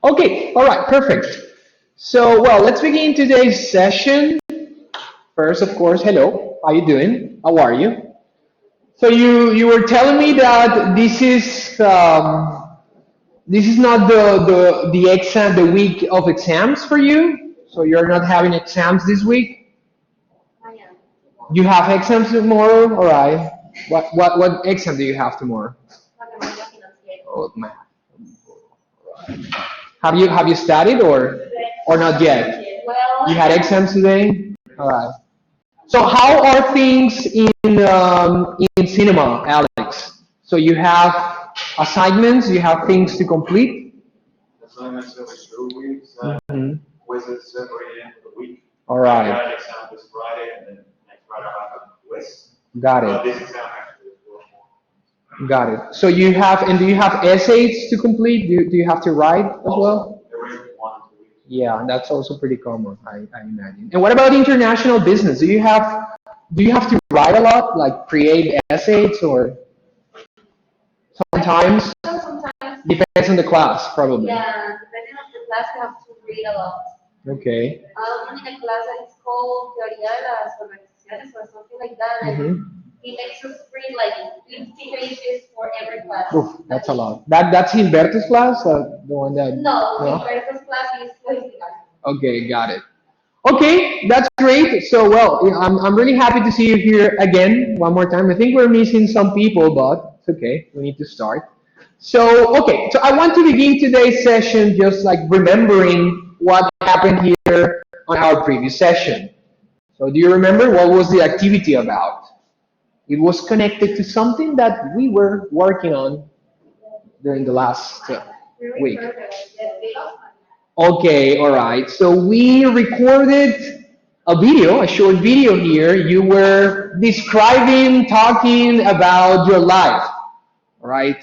Okay, all right, perfect. So, well, let's begin today's session. First, of course, hello. How you doing? How are you? So you were telling me that this is not the exam the week of exams for you. So you're not having exams this week. You have exams tomorrow. All right. What exam do you have tomorrow? Oh, math. Have you studied or not yet? You had exams today. All right. So how are things in cinema, Alex? So you have assignments, you have things to complete. Assignments every 2 weeks, Mhm. quizzes every end of the week. All I right, got an exam this Friday, and then next Friday I have a quiz. got But it, this exam actually is a little more. got it. So you have, and do you have essays to complete? Do you have to write as well? Also, every 1 2 weeks. Yeah, that's also pretty common, I imagine. And what about international business? Do you have to write a lot, like create essays, or sometimes depends on the class, probably. Okay. Mm-hmm. Oof, that's a lot. That's Gilberto's class, the one that. No. Okay, got it. Okay, that's great. So, well, yeah, I'm really happy to see you here again one more time. I think we're missing some people, but it's okay. We need to start. So, okay, so I want to begin today's session just like remembering what happened here on our previous session. So, do you remember what was the activity about? It was connected to something that we were working on during the last week. Okay, all right. So we recorded a video, a short video here. You were describing, talking about your life, all right?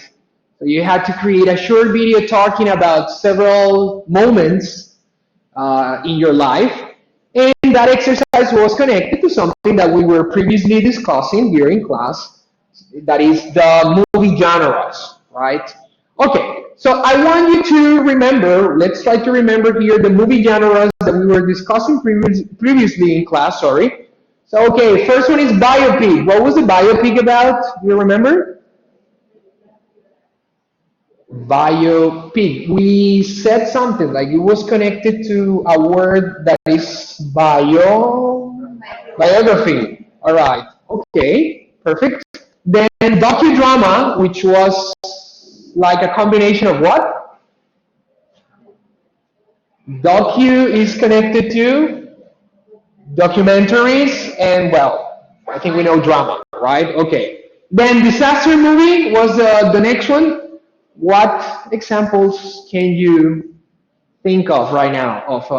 So you had to create a short video talking about several moments in your life. And that exercise was connected to something that we were previously discussing during class, that is the movie genres, right? Okay, so I want you to remember, let's try to remember here the movie genres that we were discussing previously in class, sorry. So, okay, first one is biopic. What was the biopic about? Do you remember? Biopic. We said something like it was connected to a word that is biography. All right. Okay. Perfect. Then docudrama, which was like a combination of what? Docu is connected to documentaries and, well, I think we know drama, right? Okay. Then disaster movie was the next one. What examples can you think of right now of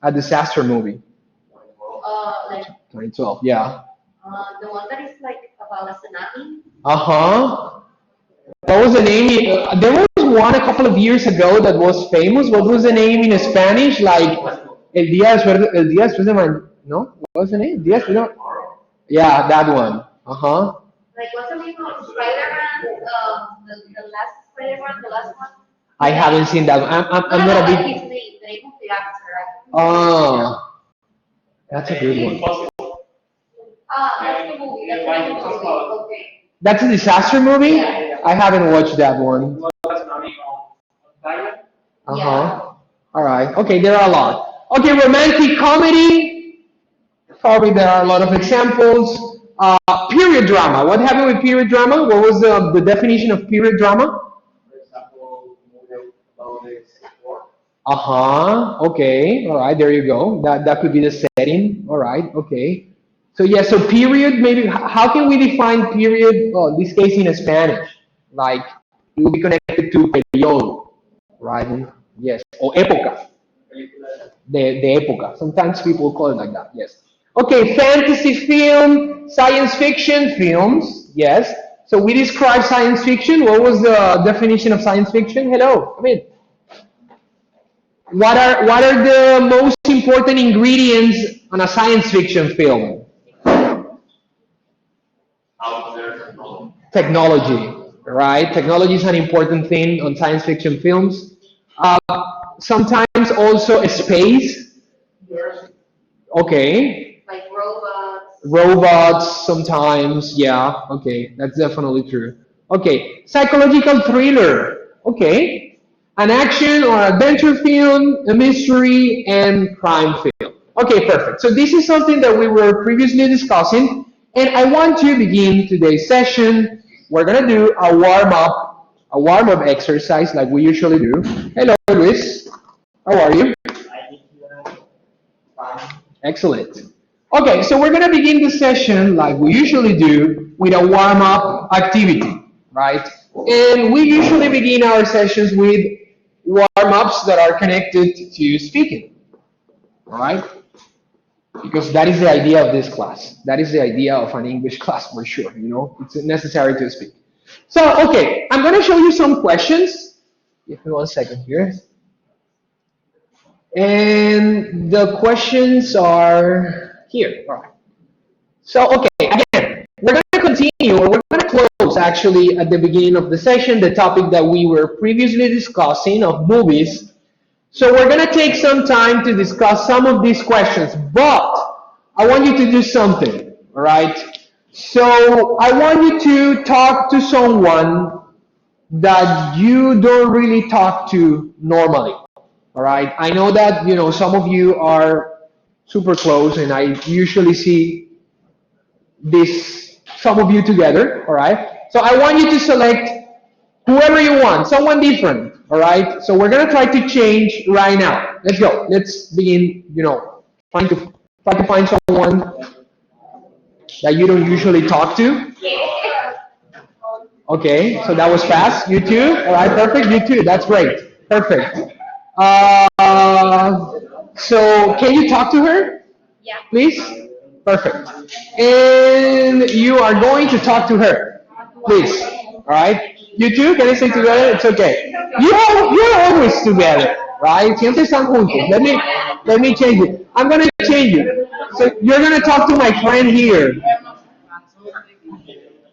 a disaster movie? 2012, yeah. Uh-huh. What was the name? There was one a couple of years ago that was famous. What was the name in Spanish? Like El Día Después de Mañana. No? What was the name? Día Después de. Yeah, that one. Uh-huh. I haven't seen that one. I'm not a big. Oh, that's a good one. That's a disaster movie? I haven't watched that one. Uh-huh. All right. Okay, there are a lot. Okay, romantic comedy. Probably there are a lot of examples. Period drama. What happened with period drama? What was the definition of period drama? Uh-huh. Okay. All right. There you go. That could be the setting. All right. Okay. So yeah. So period. Maybe how can we define period? Well, in this case in Spanish, like it will be connected to periodo, right? Yes. Or época. The época. Sometimes people call it like that. Yes. Okay. Fantasy film, science fiction films. Yes. So we describe science fiction. What was the definition of science fiction? Hello. Come in. What are the most important ingredients on a science fiction film? Technology, right? Technology is an important thing on science fiction films. Sometimes also space. Okay. Like robots. Robots sometimes, yeah. Okay, that's definitely true. Okay, psychological thriller. Okay. An action or adventure film, a mystery, and crime film. Okay, perfect. So this is something that we were previously discussing, and I want to begin today's session. We're gonna do a warm up exercise like we usually do. Hello, Luis. How are you? I think you're fine. Excellent. Okay, so we're gonna begin the session like we usually do with a warm up activity, right? And we usually begin our sessions with warm ups that are connected to speaking, all right? Because that is the idea of this class. That is the idea of an English class for sure, you know? It's necessary to speak. So, okay, I'm gonna show you some questions. Give me 1 second here. And the questions are here. All right. So, okay, again, we're going to continue, or we're going to close actually at the beginning of the session the topic that we were previously discussing of movies. So, we're going to take some time to discuss some of these questions, but I want you to do something, all right? So, I want you to talk to someone that you don't really talk to normally. All right. I know that some of you are super close, and I usually see this some of you together. All right. So I want you to select whoever you want, someone different. All right. So we're gonna try to change right now. Let's go. Let's begin. Trying to find someone that you don't usually talk to. Okay. So that was fast. You too. All right. Perfect. You too. That's great. Perfect. So can you talk to her, Yeah. please? Perfect. And you are going to talk to her, please. All right. You two, can I say together? It's okay. You're always together, right? Siempre están juntos. Let me change it. I'm gonna change it. So you're gonna talk to my friend here.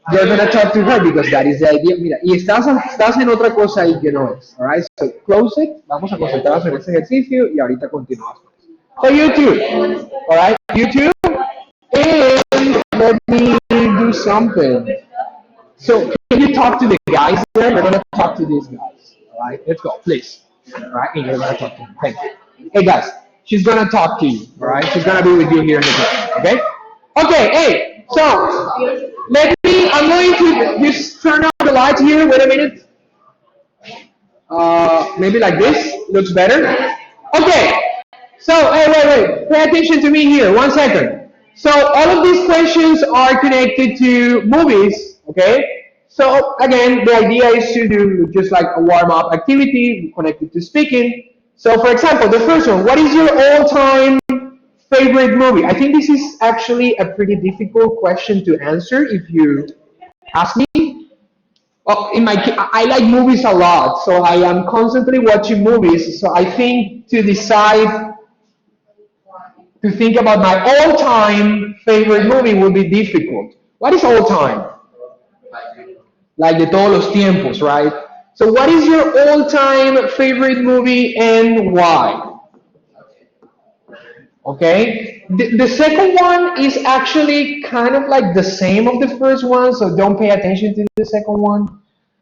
You're gonna talk to her because that is the idea. Mira, y estás en otra cosa ahí que no es. Alright, so close it. Vamos a concentrarnos en este ejercicio y ahorita continuamos. So you too. Alright, you too. And let me do something. So can you talk to the guys there? We're gonna talk to these guys. Alright, let's go, please. Alright, and you're gonna talk to them. Thank you. Hey guys, she's gonna talk to you. Alright, she's gonna be with you here in the class. Okay? Okay, hey, so I'm going to just turn on the lights here. Wait a minute. Maybe like this. Looks better. Okay. So, hey, wait. Pay attention to me here. 1 second. So, all of these questions are connected to movies. Okay. So, again, the idea is to do just like a warm-up activity connected to speaking. So, for example, the first one. What is your all-time favorite movie? I think this is actually a pretty difficult question to answer if you ask me. Well, I like movies a lot, so I am constantly watching movies. So I think to decide to think about my all-time favorite movie would be difficult. What is all-time? Like de todos los tiempos, right? So what is your all-time favorite movie and why? Okay, the second one is actually kind of like the same of the first one, so don't pay attention to the second one.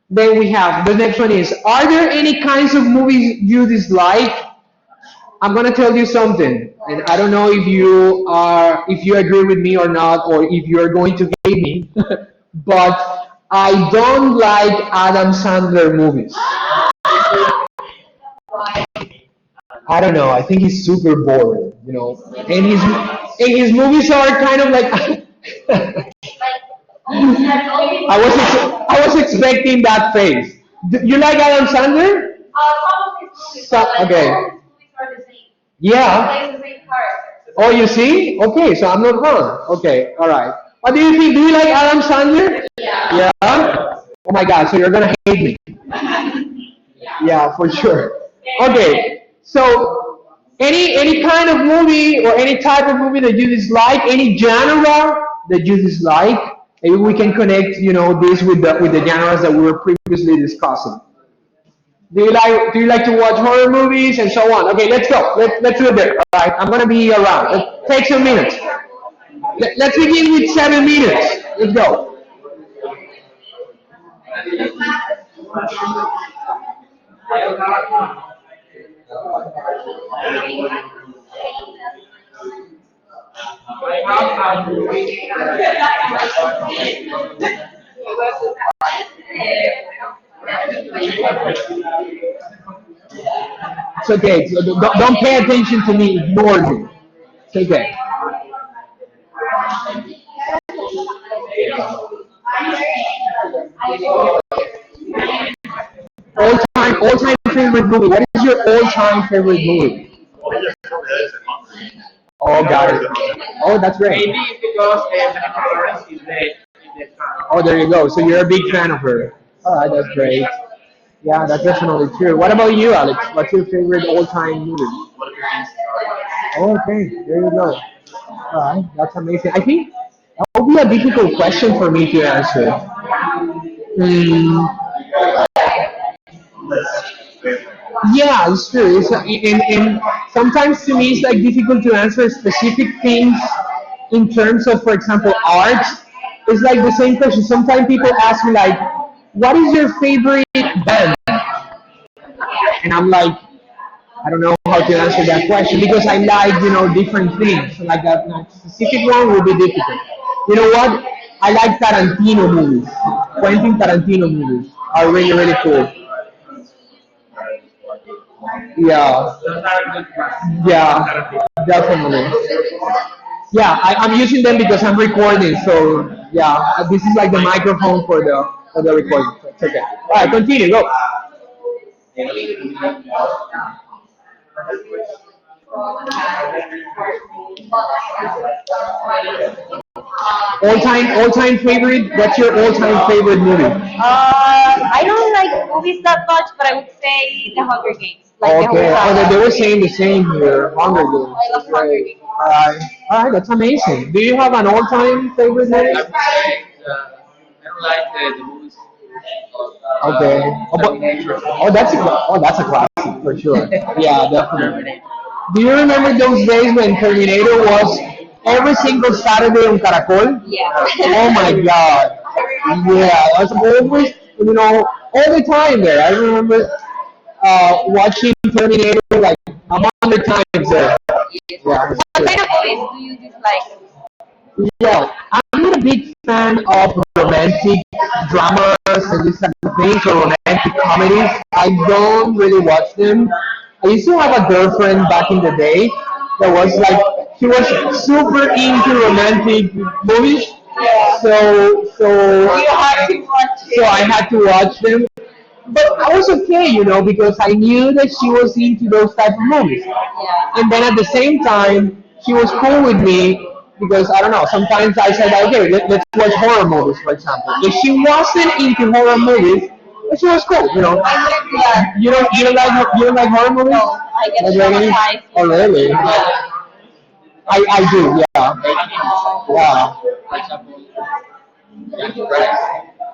Then we have the next one is, are there any kinds of movies you dislike? I'm gonna tell you something, and I don't know if you agree with me or not, or if you are going to hate me, but I don't like Adam Sandler movies. I don't know. I think he's super boring, and his movies are kind of like. I was expecting that face. You like Adam Sandler? Some of his movies, So, but like okay. all his movies are the same. He Yeah. plays the same character. Oh, you see? Okay, so I'm not wrong. Okay, all right. What do you think? Do you like Adam Sandler? Yeah. Yeah. Oh my God. So you're gonna hate me. Yeah, for sure. Okay. So, any kind of movie or any type of movie that you dislike, any genre that you dislike, maybe we can connect, this with the genres that we were previously discussing. Do you like to watch horror movies and so on? Okay, let's go. Let's do it there. All right, I'm gonna be around. Take some minutes. Let's begin with 7 minutes. Let's go. It's okay. So don't pay attention to me. Ignore me. It's okay. All time favorite movie. What is your all time favorite movie? Oh, got it. Oh, that's great. Maybe it's because Jennifer Lawrence is the fan. Oh, there you go. So you're a big fan of her. All right, that's great. Yeah, that's definitely true. What about you, Alex? What's your favorite all-time movie? What do you think? Oh, okay, there you go. All right, that's amazing. I think that would be a difficult question for me to answer. Hmm. Yeah, it's true. And sometimes to me it's like difficult to answer specific things in terms of, for example, art. It's like the same question. Sometimes people ask me like, "What is your favorite band?" And I'm like, I don't know how to answer that question because I like, different things. So like a specific one will be difficult. You know what? I like Tarantino movies. Quentin Tarantino movies are really, really cool. Yeah, Those are good yeah, definitely. Yeah, I'm using them because I'm recording. So yeah, this is like the microphone for the recording. So it's okay. All right, continue. Go. All time favorite. What's your all time favorite movie? I don't like movies that much, but I would say The Hunger Games, like the whole Okay. Oh, they saga. were saying the same here. Hunger Games. I love That's Hunger great. Games. All right. All right. That's amazing. Do you have an all-time favorite I movie? would say I don't like the movies. Okay. Oh, Terminator. that's a classic for sure. Yeah, definitely. Do you remember those days when Terminator was every single Saturday on Caracol? Yeah. Oh my God. Yeah, I was always, all the time there. I remember watching Terminator like 100 times there. Yeah, for What sure. kind of movies do you dislike? Well, I'm not a big fan of romantic dramas and this type of things or romantic comedies. I don't really watch them. I used to have a girlfriend back in the day that was like she was super into romantic movies. Yeah. So so You have to watch so I it. had to watch them. But I was okay, because I knew that she was into those type of movies. Yeah. And then at the same time, she was cool with me because I don't know. Sometimes I said, okay, let's watch horror movies, for example. If she wasn't into horror movies, she was cool. I wouldn't do that. You don't like horror movies? No, I get Like any? traumatized. Oh really? Yeah. I do. Yeah. Yeah. For example, yeah,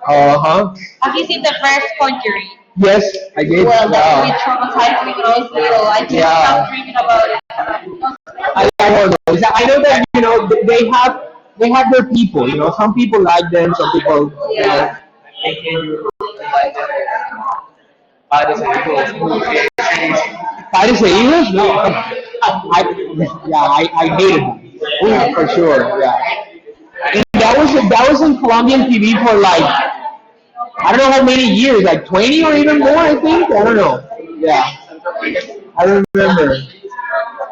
Uh huh. Have you seen the first Conjuring? Yes, I did. Well, that movie Yeah. traumatized me when I was little. I can't Yeah. stop dreaming about it. I don't know. I know that they have their people. Some people like them, some people. Yeah. Padres and Eagles movie series. Pirates of the Eagles? No. I hated them. Yeah, for sure. Yeah. And that was on Colombian TV for like I don't know how many years, like 20 or even more. I think. I don't know. Yeah. I remember.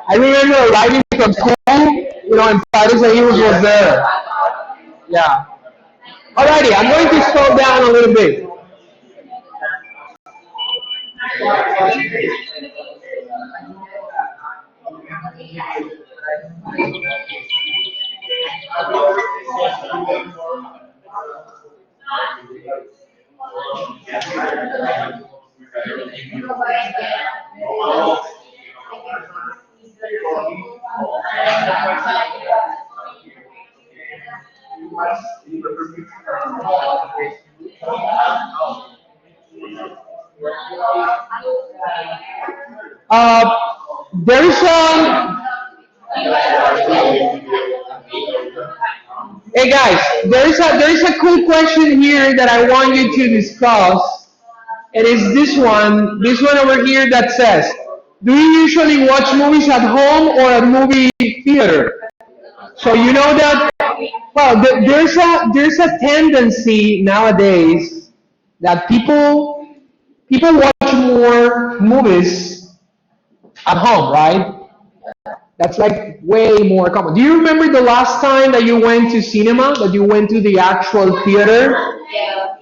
I remember arriving from school, and Pirates of the Eagles was there. Yeah. Alrighty, I'm going to slow down a little bit. Uh, there is a Hey guys, there is a cool question here that I want you to discuss. It is this one over here that says, do you usually watch movies at home or at movie theater? So you know that, well, there's a tendency nowadays that people watch more movies at home, right? That's like way more common. Do you remember the last time that you went to cinema, that you went to the actual theater?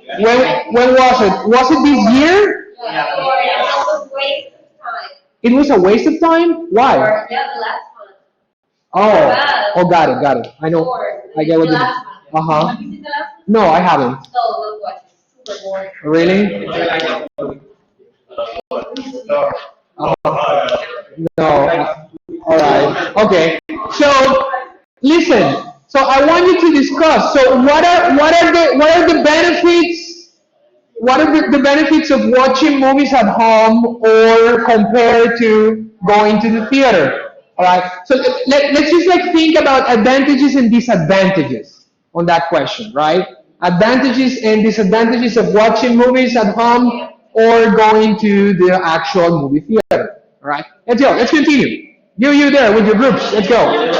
Yeah. When was it? Was it this year? Yeah. Or waste of time. It was a waste of time? Why? Or yeah, the last one. Oh, got it. I know. Or I get what the you mean. last one. Uh-huh. Have you seen the last one? No, I haven't. So don't watch it. Super boring. Really? No. All right. Okay. So listen. So I want you to discuss. So what are the benefits? What are the benefits of watching movies at home or compared to going to the theater? All right. So let's just like think about advantages and disadvantages on that question, right? Advantages and disadvantages of watching movies at home or going to the actual movie theater. All right. Let's go. Let's continue. You there with your groups. Let's go.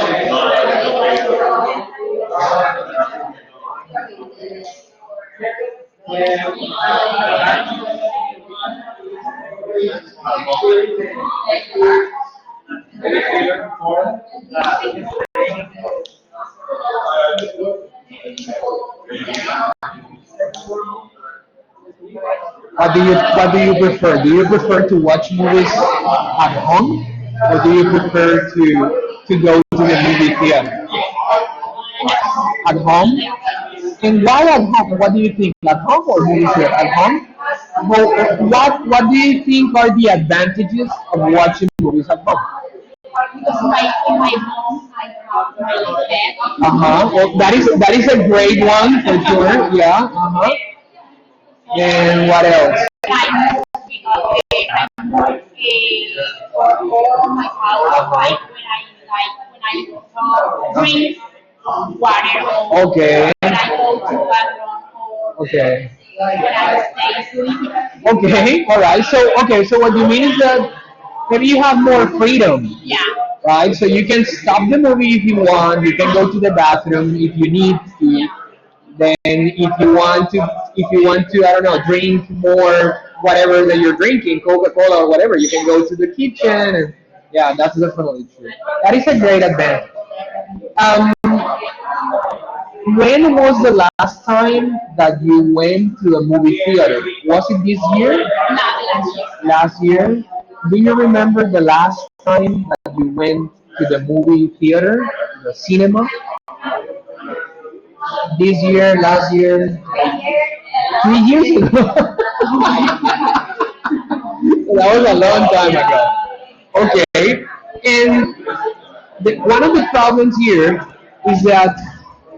What do you prefer? Do you prefer to watch movies at home, or do you prefer to go to the movie theater? At home? And why at home? What do you think? At home or movie theater? At home? Well, what do you think are the advantages of watching movies at home? Because in my home, I have my bed. Uh-huh. Well, that is a great one for sure. Yeah. Uh-huh. And what else? I move for all my house, like when I drink water or Okay. when I go to bathroom or Okay. when I stay sleeping. Okay. All right. So what you mean is that maybe you have more freedom, Yeah. right? So you can stop the movie if you want. You can go to the bathroom if you need to. Then if you want to, I don't know, drink more whatever that you're drinking, Coca-Cola or whatever, you can go to the kitchen and yeah, that's definitely true. That is a great advantage. Um, when was the last time that you went to a movie theater? Was it this year? Not last year. Last year? Do you remember the last time that you went to the movie theater, the cinema? This year, last year, A year. 3 years ago? That was a long time ago. Okay, and one of the problems here is that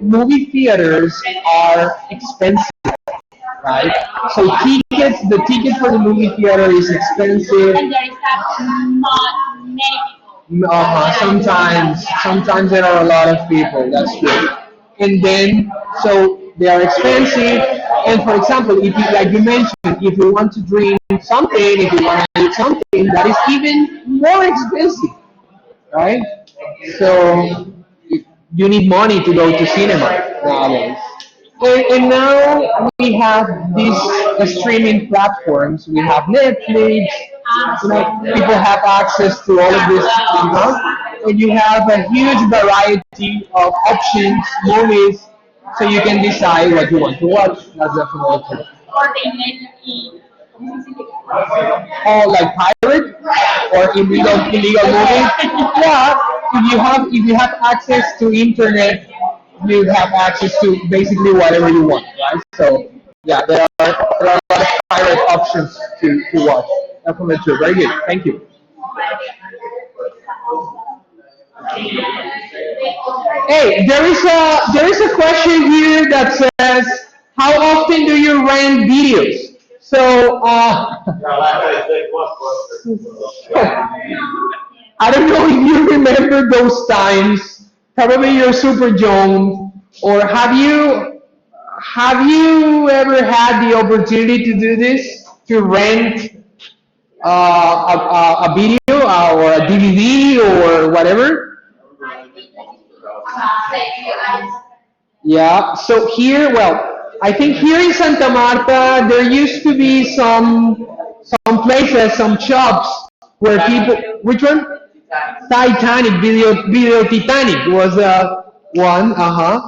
movie theaters are expensive, right? So the ticket for the movie theater is expensive. And there is not many people. Sometimes there are a lot of people. That's true. And then so they are expensive. And for example, if you, like you mentioned, if you want to drink something, if you want to eat something, that is even more expensive, right? So you need money to go to cinema nowadays. And now we have these streaming platforms. We have Netflix. People have access to all of this, and you have a huge variety of options, movies, so you can decide what you want to watch. That's definitely true. Or they make it. Or like pirate or illegal movies. Yeah, if you have access to internet, you have access to basically whatever you want, right? So yeah, there are a lot of pirate options to watch. Definitely true. Very good. Thank you. Hey, there is a question here that says, how often do you rent videos? So, I don't know if you remember those times. Probably you're super young, or have you ever had the opportunity to do this? To rent a video or a DVD or whatever? Yeah. So here, well, I think here in Santa Marta there used to be some places, some shops where people. Which one? Titanic video Titanic was one. Uh huh.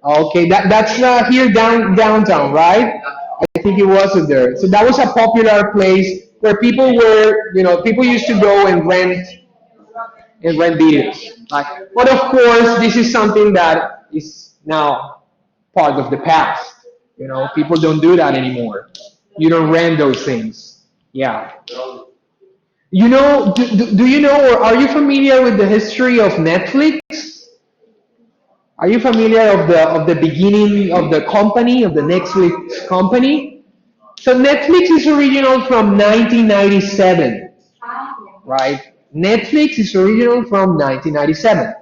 Okay, that's here downtown, right? I think it was there. So that was a popular place where people were, people used to go and rent videos. Like, but of course, this is something that is now part of the past. People don't do that anymore. You don't rent those things. Yeah. Do you know or are you familiar with the history of Netflix? Are you familiar of the beginning of the company, of the Netflix company? So Netflix is original from 1997, right? Netflix is original from 1997.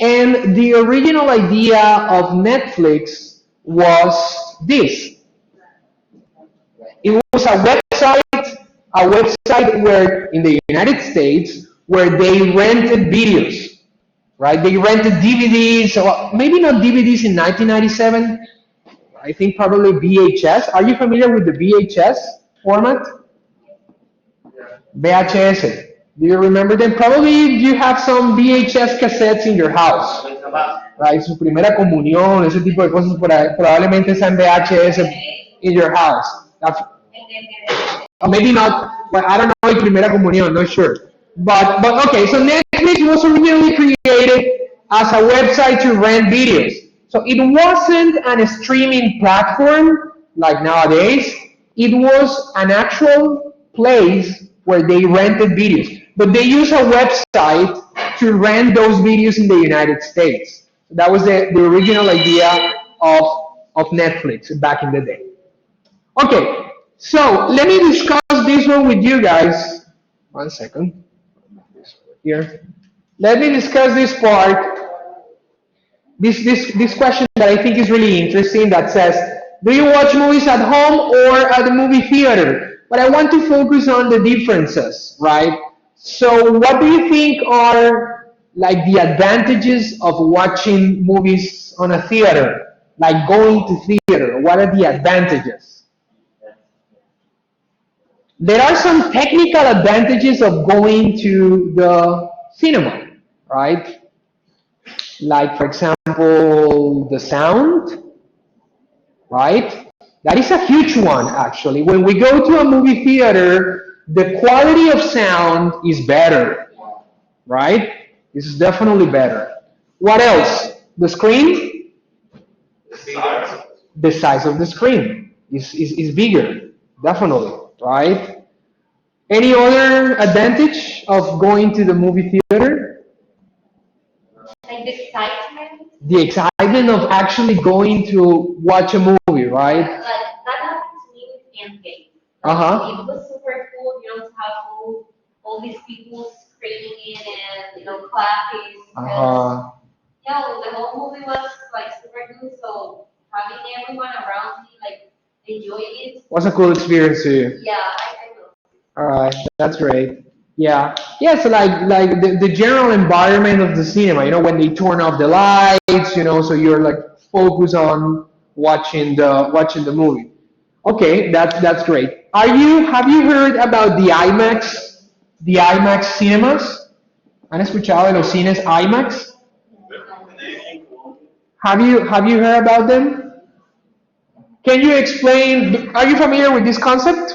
And the original idea of Netflix was this. It was a website where in the United States where they rented videos, right? They rented DVDs, or maybe not DVDs in 1997. I think probably VHS. Are you familiar with the VHS format? VHS. Do you remember them? Probably you have some VHS cassettes in your house, right? Su primera comunión, ese tipo de cosas probablemente sean VHS in your house. Or maybe not, but I don't know if primera comunión, not sure. But okay, so Netflix was originally created as a website to rent videos. So it wasn't a streaming platform like nowadays. It was an actual place where they rented videos. But they use a website to rent those videos in the United States. That was the original idea of Netflix back in the day. Okay, so let me discuss this one with you guys. One second. Here. Let me discuss this part. This question that I think is really interesting that says, do you watch movies at home or at the movie theater? But I want to focus on the differences, right? So what do you think are like the advantages of watching movies on a theater? Like going to theater, what are the advantages? There are some technical advantages of going to the cinema, right? Like, for example, the sound, right? That is a huge one, actually. When we go to a movie theater, the quality of sound is better, right? This is definitely better. What else? The screen? The size of the screen is bigger, definitely, right? Any other advantage of going to the movie theater? Like the excitement. The excitement of actually going to watch a movie, right? Like that happened to me with Endgame. Uh-huh. It was super cool, to have all these people screaming and clapping. Uh-huh. Yeah, well, the whole movie was like super good. So having everyone around me like enjoy it. What's a cool experience to you? Yeah, I know. All right, that's great. Yeah, yeah. So like the general environment of the cinema, when they turn off the lights, so you're like focused on watching the movie. Okay, that's great. Have you heard about the IMAX cinemas? ¿Han escuchado de los cines IMAX? Have you heard about them? Can you explain? Are you familiar with this concept?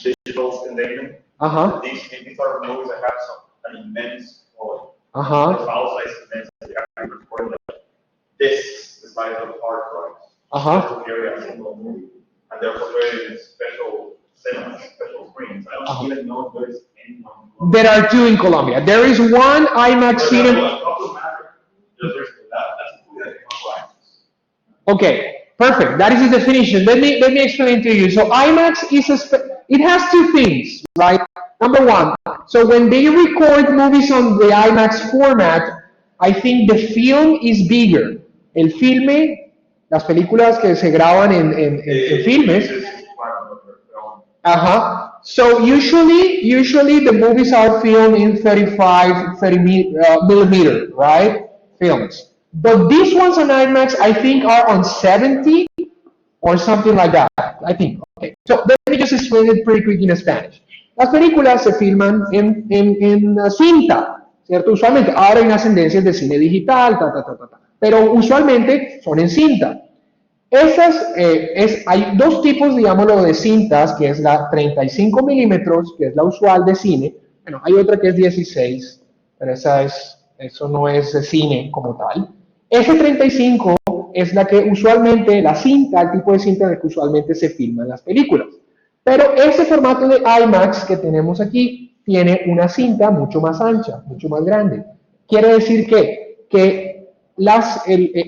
Digital containment. Uh-huh. These are movies that have an immense quality. Uh-huh. The file size is immense. They have to record like this, the size of a hard drive. Uh-huh. To carry a single movie. And they're portrayed in special cinemas, special screens. I don't even know if there is anyone. There are two in Colombia. There is one IMAX cinema. A couple matter. There's that. That's included in compliance. Okay, perfect. That is the definition. Let me explain to you. So IMAX is it has two things, right? Number one, so when they record movies on the IMAX format, I think the film is bigger. El filme, las películas que se graban en filmes. Uh-huh. So usually the movies are filmed in 30 millimeter, right? Films. But these ones on IMAX, I think, are on 70 or something like that. I think. Okay. So let me just explain it pretty quick in Spanish. Las películas se filman en cinta, ¿cierto? Usualmente, ahora hay unas tendencias de cine digital, pero usualmente son en cinta. Hay dos tipos, digámoslo, de cintas, que es la 35 milímetros, que es la usual de cine. Bueno, hay otra que es 16, pero eso no es de cine como tal. Ese 35 es la que usualmente, la cinta, el tipo de cinta en el que usualmente se filman las películas. Pero ese formato de IMAX que tenemos aquí tiene una cinta mucho más ancha, mucho más grande. Quiere decir que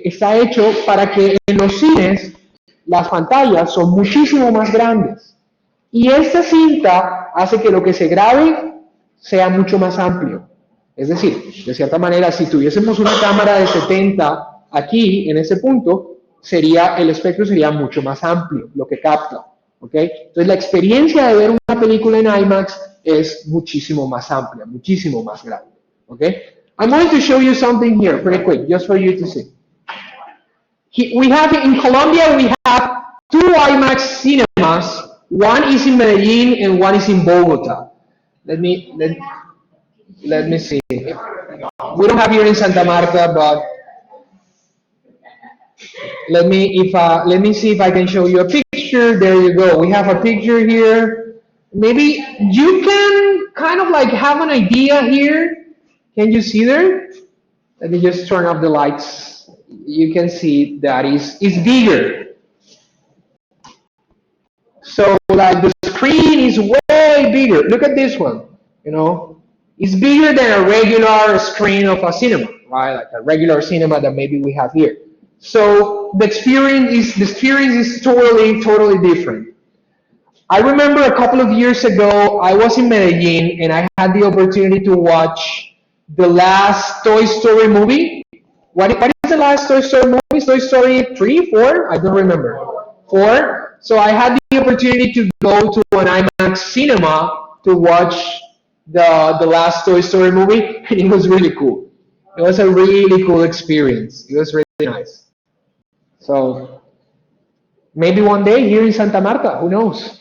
está hecho para que en los cines las pantallas son muchísimo más grandes. Y esta cinta hace que lo que se grabe sea mucho más amplio. Es decir, de cierta manera, si tuviésemos una cámara de 70 aquí, en ese punto, el espectro sería mucho más amplio, lo que capta. ¿Okay? Entonces, la experiencia de ver una película en IMAX es muchísimo más amplia, muchísimo más grande. ¿Okay? I'm going to show you something here pretty quick, just for you to see. In Colombia, we have two IMAX cinemas. One is in Medellin and one is in Bogota. Let me see. We don't have here in Santa Marta, but let me see if I can show you a picture. There you go. We have a picture here. Maybe you can kind of like have an idea here. Can you see there? Let me just turn off the lights. You can see that it's bigger. So like the screen is way bigger. Look at this one. It's bigger than a regular screen of a cinema, right? Like a regular cinema that maybe we have here. So the experience is totally different. I remember a couple of years ago, I was in Medellin and I had the opportunity to watch the last Toy Story movie. What is the last Toy Story movie? Toy Story 3, 4? I don't remember. 4? So I had the opportunity to go to an IMAX cinema to watch the last Toy Story movie, and it was really cool. It was a really cool experience. It was really nice. So maybe one day here in Santa Marta, who knows?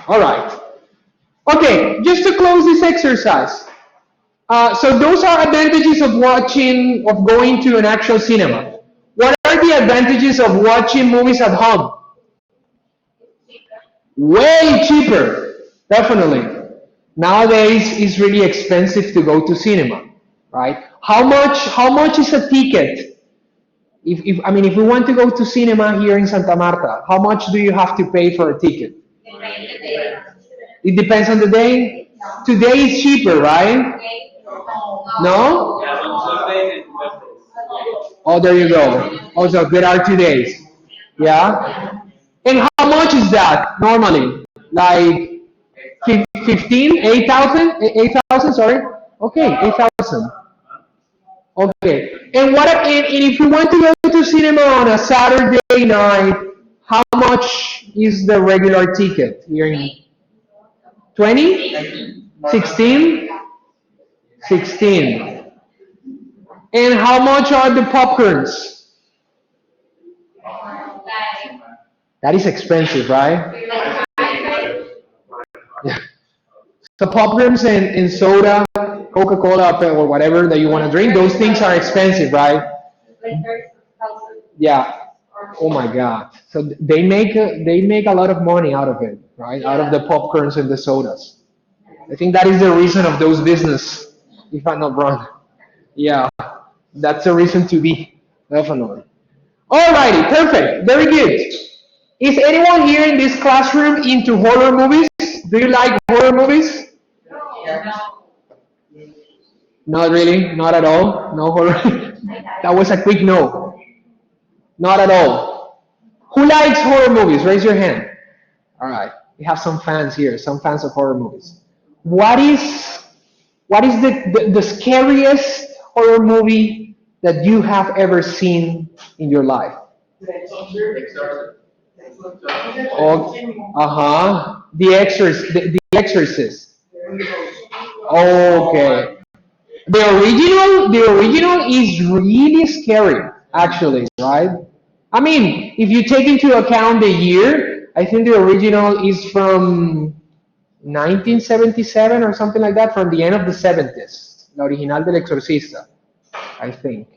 All right. Okay, just to close this exercise. So those are advantages of going to an actual cinema. What are the advantages of watching movies at home? Way cheaper, definitely. Nowadays, it's really expensive to go to cinema, right? How much is a ticket? If we want to go to cinema here in Santa Marta, how much do you have to pay for a ticket? It depends on the day. Today is cheaper, right? No? Oh, there you go. Also, there are 2 days. Yeah? And how much is that normally? Like 15, 8,000? 8,000, sorry? Okay, 8,000. Okay. And if you want to go to cinema on a Saturday night, how much is the regular ticket here in 20? 16? 16. And how much are the popcorns? That is expensive, right? Yeah. So popcorns and soda, Coca-Cola or whatever that you want to drink, those things are expensive, right? Yeah. Oh my God. So they make a lot of money out of it, right? Out of the popcorns and the sodas. I think that is the reason of those business, if I'm not wrong. Yeah, that's a reason to be, definitely. Alrighty, perfect, very good. Is anyone here in this classroom into horror movies? Do you like horror movies? Not really, not at all. No horror. That was a quick no. Not at all. Who likes horror movies? Raise your hand. All right. We have some fans here, some fans of horror movies. What is what is the scariest horror movie that you have ever seen in your life? Oh, uh-huh. The Exorcist. Okay. The original is really scary, actually, right? I mean, if you take into account the year, I think the original is from 1977 or something like that, from the end of the 70s. La original del Exorcista, I think.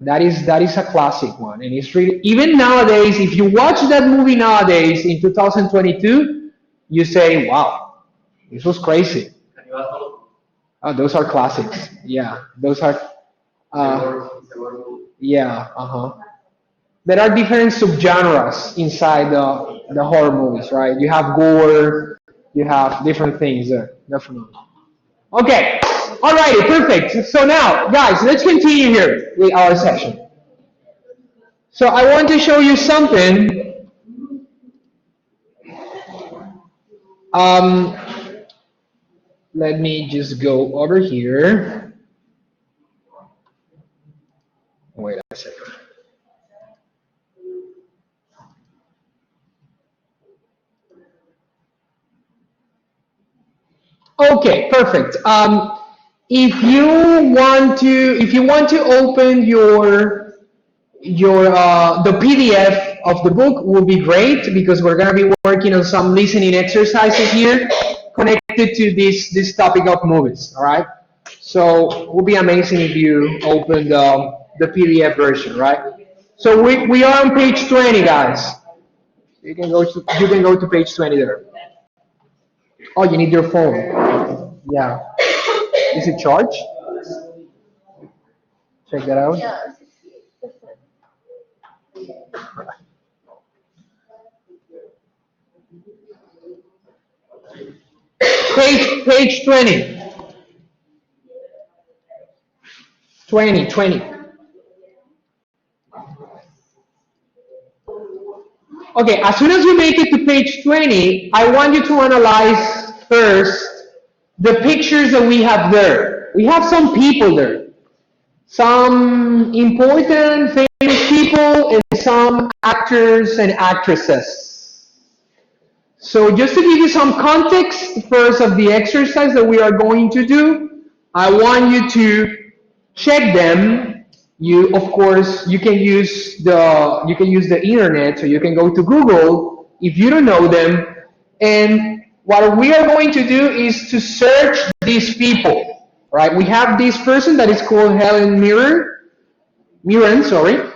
That is a classic one, and it's really even nowadays. If you watch that movie nowadays in 2022, you say, "Wow, this was crazy." Those are classics. Yeah, those are. Uh, yeah. Uh huh. There are different subgenres inside the horror movies, right? You have gore, you have different things there, definitely. Okay, alrighty, perfect. So now, guys, let's continue here with our session. So I want to show you something. Um, Let me just go over here. Wait a second. Okay, perfect. If you want to open your the PDF of the book would be great because we're gonna be working on some listening exercises here connected to this topic of movies. All right. So it would be amazing if you open the PDF version, right? So we are on page 20, guys. You can go to page 20 there. Oh, you need your phone. Yeah. Is it charged? Check that out. Page 20. 20. Okay, as soon as you make it to page 20, I want you to analyze first the pictures that we have there. We have some people there, some important, famous people, and some actors and actresses. So just to give you some context first of the exercise that we are going to do, I want you to check them. You, of course, you can use the internet, so you can go to Google if you don't know them. And what we are going to do is to search these people. Right? We have this person that is called Helen Mirren, sorry.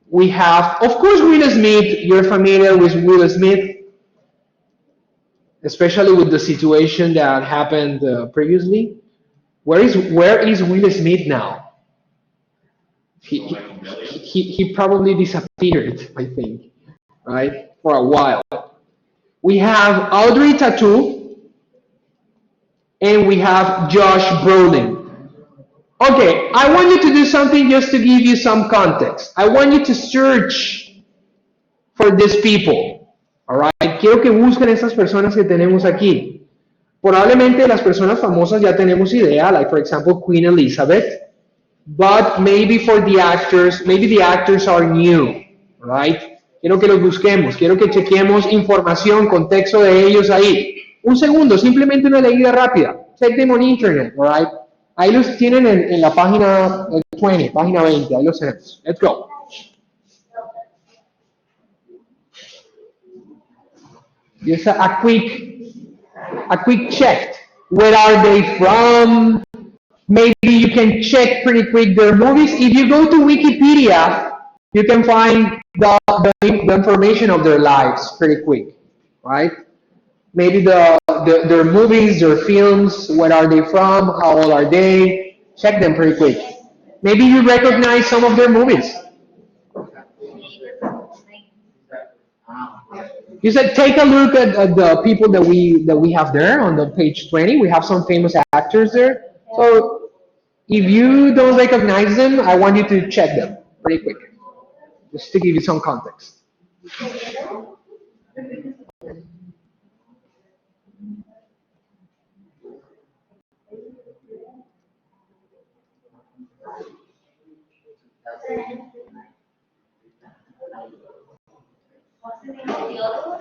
We have, of course, Will Smith. You're familiar with Will Smith, especially with the situation that happened previously. Where is Will Smith now? He probably disappeared, I think, right, for a while. We have Audrey Tattoo, and we have Josh Brolin. Okay, I want you to do something just to give you some context. I want you to search for these people. All right, quiero que busquen esas personas que tenemos aquí. Probablemente las personas famosas ya tenemos idea, like for example Queen Elizabeth. But maybe for the actors, maybe the actors are new, right? Quiero que los busquemos, quiero que chequemos información, contexto de ellos ahí. Un segundo, simplemente una leída rápida. Check them on internet, right? Ahí los tienen en la página 20, página 20, ahí los tenemos. Let's go. Just a quick check. Where are they from? Maybe you can check pretty quick their movies. If you go to Wikipedia, you can find the information of their lives pretty quick, right? Maybe their movies, their films, where are they from, how old are they? Check them pretty quick. Maybe you recognize some of their movies. You said take a look at the people that we have there on the page 20. We have some famous actors there. So If you don't recognize them, I want you to check them pretty quick, just to give you some context. What's the name of the other one?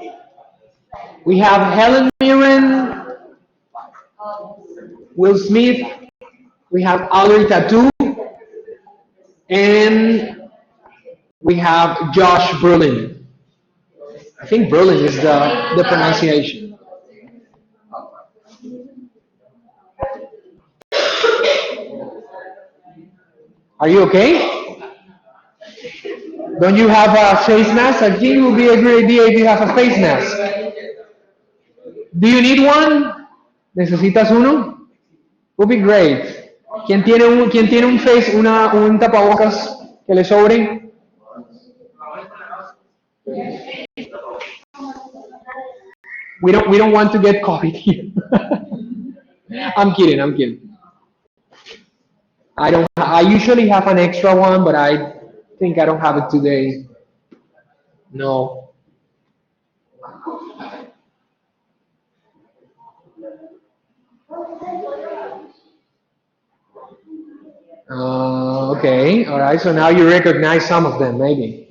We have Helen Mirren, Um, Will Smith, we have Audrey Tattoo, and we have Josh Brolin. I think Brolin is the pronunciation. Are you okay? Don't you have a face mask? I think it would be a great idea if you have a face mask. Do you need one? ¿Necesitas uno? Would be great. ¿Quién tiene un face, un tapabocas que le sobre? We don't want to get COVID here. I'm kidding. I'm kidding. I usually have an extra one, but I think I don't have it today. No. Okay. All right. So now you recognize some of them, maybe.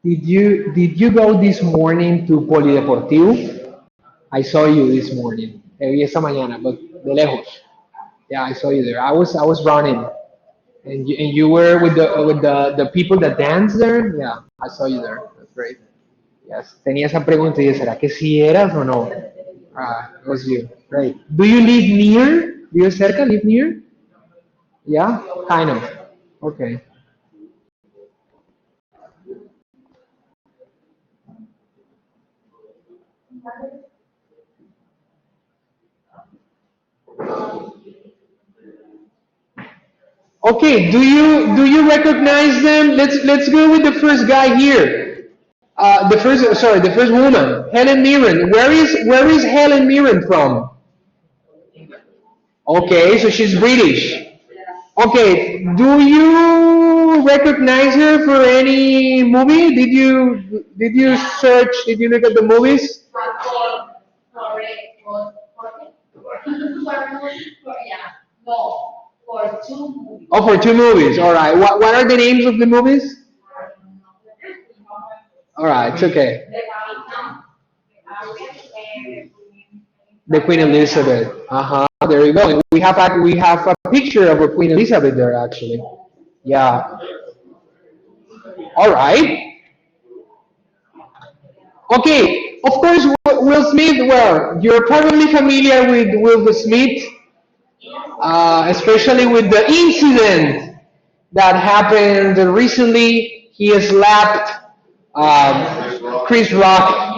Did you go this morning to Polideportivo? I saw you this morning. Te vi esta mañana, but de lejos. Yeah, I saw you there. I was running, and you were with the people that dance there. Yeah, I saw you there. That's great. Yes. Tenía esa pregunta y dije, ¿será que sí eras o no? Ah, it was you. Great. Do you live near? ¿Vives cerca? Live near? Yeah, kind of. Okay. Okay. Do you recognize them? Let's go with the first guy here. The first woman, Helen Mirren. Where is Helen Mirren from? Okay, so she's British. Okay, do you recognize her for any movie? Did you search? Did you look at the movies? yeah, no, for 2 movies. Oh, for two movies. All right. What are the names of the movies? All right, it's okay. The Queen Elizabeth. Uh-huh. There you go. We have a picture of a Queen Elizabeth there actually. Yeah. All right. Okay. Of course, Will Smith. Well, you're probably familiar with Will Smith, especially with the incident that happened recently. He slapped Chris Rock.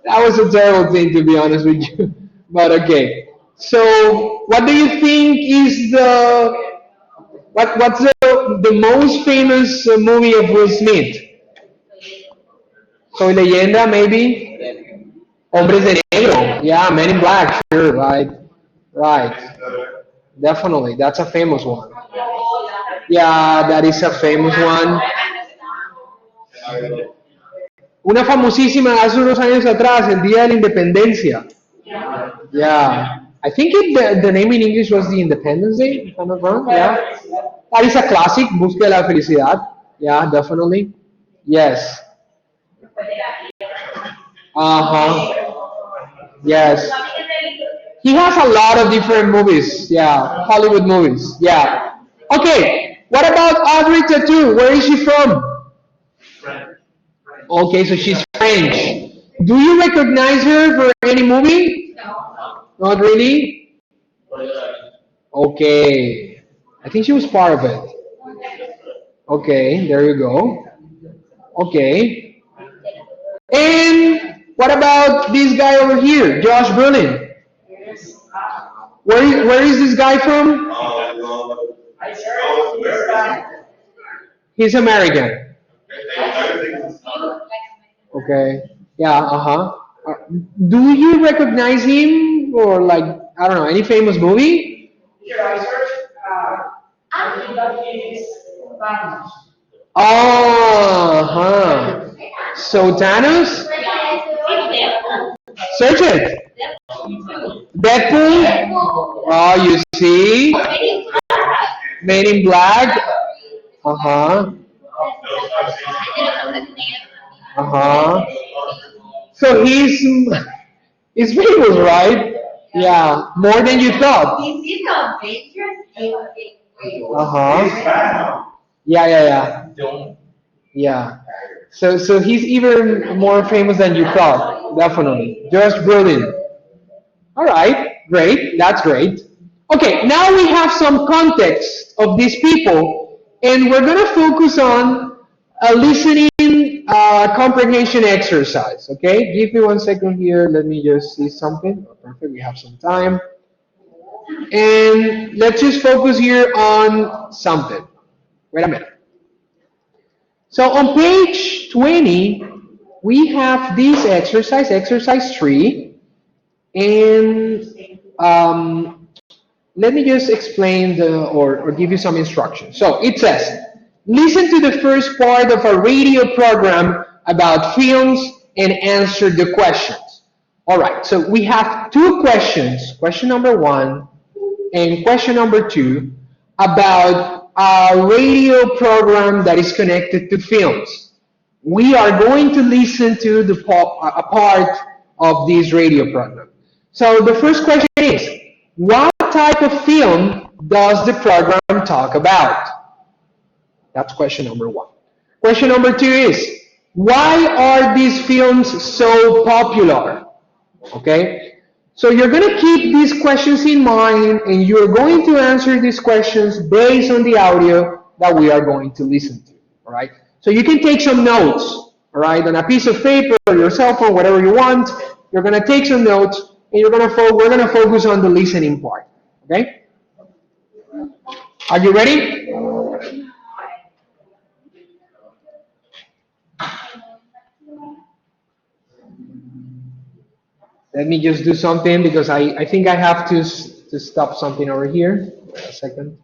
That was a terrible thing, to be honest with you. But okay. So, what do you think is what's the most famous movie of Will Smith? Soy Leyenda, maybe. Hombres de Negro. Yeah, Men in Black. Sure, right, right. Definitely, that's a famous one. Yeah, that is a famous one. Una famosísima hace unos años atrás, el Día de la Independencia. Yeah. I think the name in English was the Independence Day, if I'm not wrong. Yeah. That is a classic, Busca de la Felicidad. Yeah, definitely. Yes. Uh-huh. Yes. He has a lot of different movies. Yeah. Hollywood movies. Yeah. Okay. What about Audrey Tattoo? Where is she from? Okay, so she's French. Do you recognize her for any movie? No. Not really? Okay. I think she was part of it. Okay, there you go. Okay. And what about this guy over here, Josh Brolin? Where is this guy from? He's American. Okay. Yeah, uh-huh. Uh, do you recognize him or like, I don't know, any famous movie? Oh, huh. So Thanos? Search it. Deadpool? Oh, you see? Men in Black? Uh-huh. Uh-huh. So he's famous, right? Yeah, more than you thought. Uh-huh. Yeah, yeah, yeah. Yeah. So he's even more famous than you thought, definitely. Just brilliant. All right, great. That's great. Okay, now we have some context of these people, and we're going to focus on a listening comprehension exercise. Okay, give me 1 second here. Let me just see something. Oh, perfect. We have some time. And let's just focus here on something. Wait a minute. So on page 20, we have this exercise, exercise 3, and let me just explain or give you some instructions. So it says, listen to the first part of a radio program about films and answer the questions. All right, so we have two questions, question number 1 and question number 2, about a radio program that is connected to films. We are going to listen to a part of this radio program. So the first question is, what type of film does the program talk about? That's question number 1. Question number 2 is, why are these films so popular? Okay? So you're going to keep these questions in mind and you're going to answer these questions based on the audio that we are going to listen to. All right? So you can take some notes, all right, on a piece of paper or your cell phone, whatever you want. You're going to take some notes and we're going to focus on the listening part. Okay? Are you ready? Let me just do something because I think I have to stop something over here. Wait a second.